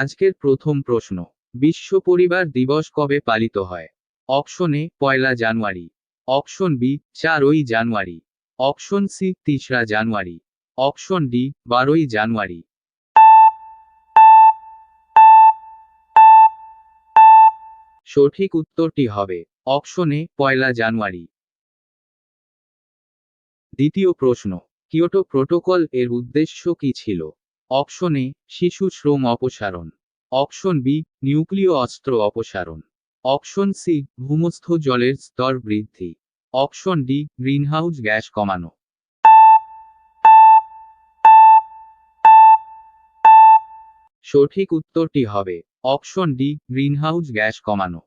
আজকের প্রথম প্রশ্ন, বিশ্ব পরিবার দিবস কবে পালিত হয়? অপশন এ 1 জানুয়ারি, অপশন বি 4 জানুয়ারি, অপশন সি 3 জানুয়ারি, অপশন ডি 12 জানুয়ারি। সঠিক উত্তরটি হবে অপশন এ 1 জানুয়ারি। দ্বিতীয় প্রশ্ন, কিয়োটো প্রোটোকল এর উদ্দেশ্য কি ছিল? অপশন এ শিশু শ্রম অপসারণ, অপশন বি নিউক্লিয় অস্ত্র অপসারণ, অপশন সি ভূমস্থ জলের স্তর বৃদ্ধি, অপশন ডি গ্রিনহাউস গ্যাস কমানো। সঠিক উত্তরটি হবে অপশন ডি গ্রিনহাউস গ্যাস কমানো।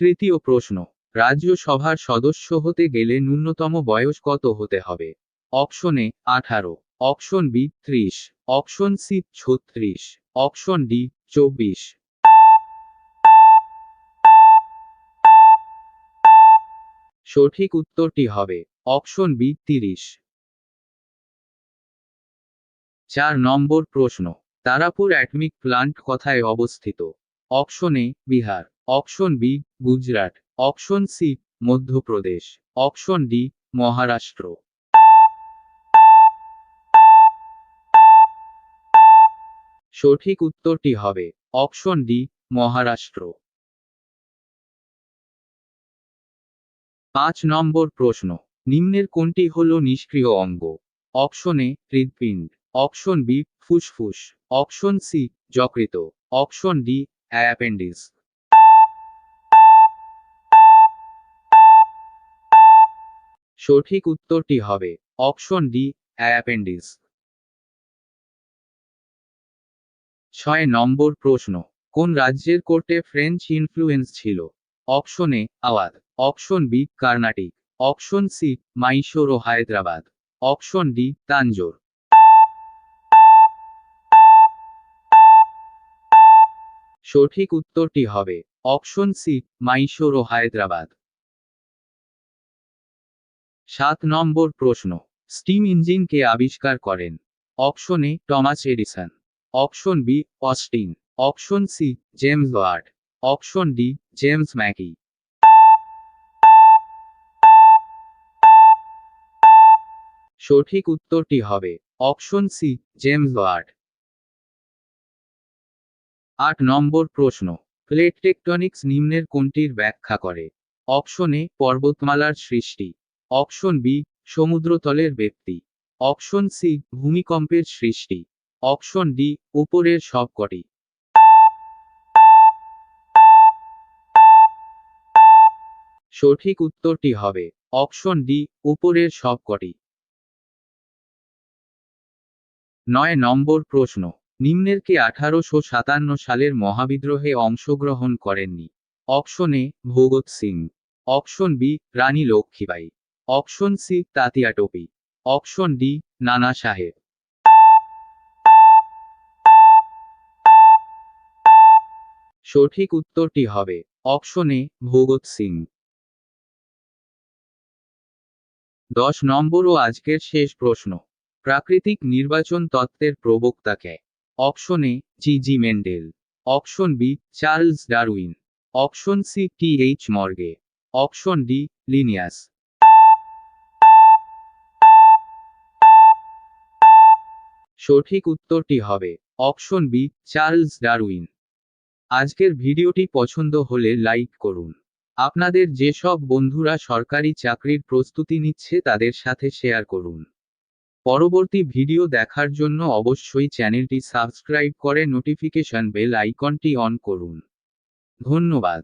তৃতীয় প্রশ্ন, রাজ্যসভার সদস্য হতে গেলে ন্যূনতম বয়স কত হতে হবে? Option A 18, option B 30, option C 36, option D 24। সঠিক উত্তরটি হবে অপশন বি 30। 4 নম্বর প্রশ্ন, তারাপুর অ্যাটমিক প্লান্ট কোথায় অবস্থিত? Option A Bihar, option B Gujarat, option C Madhya Pradesh, option D Maharashtra. সঠিক উত্তরটি হবে অপশন ডি মহারাষ্ট্র। 5 নম্বর প্রশ্ন, নিম্নের কোনটি হল নিষ্ক্রিয় অঙ্গ? অপশন এ হৃৎপিণ্ড, অপশন বি ফুসফুস, অপশন সি যকৃত, অপশন ডি অ্যাপেন্ডিক্স। সঠিক উত্তরটি হবে অপশন ডি অ্যাপেন্ডিক্স। 6 নম্বর প্রশ্ন, কোন রাজ্যের কোর্টে ফ্রেঞ্চ ইনফ্লুয়েন্স ছিল? Option A Awadh, option B Carnatic, option C Mysore ও হায়দ্রাবাদ, অপশন ডি তাঞ্জোর। সঠিক উত্তরটি হবে অপশন সি মাইসোর ও হায়দ্রাবাদ। 7 নম্বর প্রশ্ন, স্টিম ইঞ্জিন কে আবিষ্কার করেন? Option A Thomas Edison, option B Austin, option C James Watt, option D James Mackie. সঠিক উত্তরটি হবে অপশন সি জেমস ওয়াট। 8 নম্বর প্রশ্ন, প্লেট টেকটনিক্স নিম্নের কোনটির ব্যাখ্যা করে? অপশন এ পর্বতমালার সৃষ্টি, অপশন বি সমুদ্রতলের ব্যাপ্তি, অপশন সি ভূমিকম্পের সৃষ্টি, অপশন ডি উপরের সবকটি। সঠিক উত্তরটি হবে অপশন ডি উপরের সবকটি। 9 নম্বর প্রশ্ন, নিম্নের কে 1857 সালের মহাবিদ্রোহে অংশগ্রহণ করেননি? Option A Bhagat Singh, option B Rani Lakshmibai, option C Tatya Tope, option D Nana Sahib. সঠিক উত্তরটি হবে অপশন এ ভগৎ সিং। 10 নম্বর ও আজকের শেষ প্রশ্ন, প্রাকৃতিক নির্বাচন তত্ত্বের প্রবক্তা কে? Option A G Mendel, option B Charles Darwin, option C T Morgan, option D Linnaeus. সঠিক উত্তরটি হবে অপশন বি চার্লস ডারউইন। আজকের ভিডিওটি পছন্দ হলে লাইক করুন। আপনাদের যেসব বন্ধুরা সরকারি চাকরির প্রস্তুতি নিচ্ছে তাদের সাথে শেয়ার করুন। পরবর্তী ভিডিও দেখার জন্য অবশ্যই চ্যানেলটি সাবস্ক্রাইব করে নোটিফিকেশন বেল আইকনটি অন করুন। ধন্যবাদ।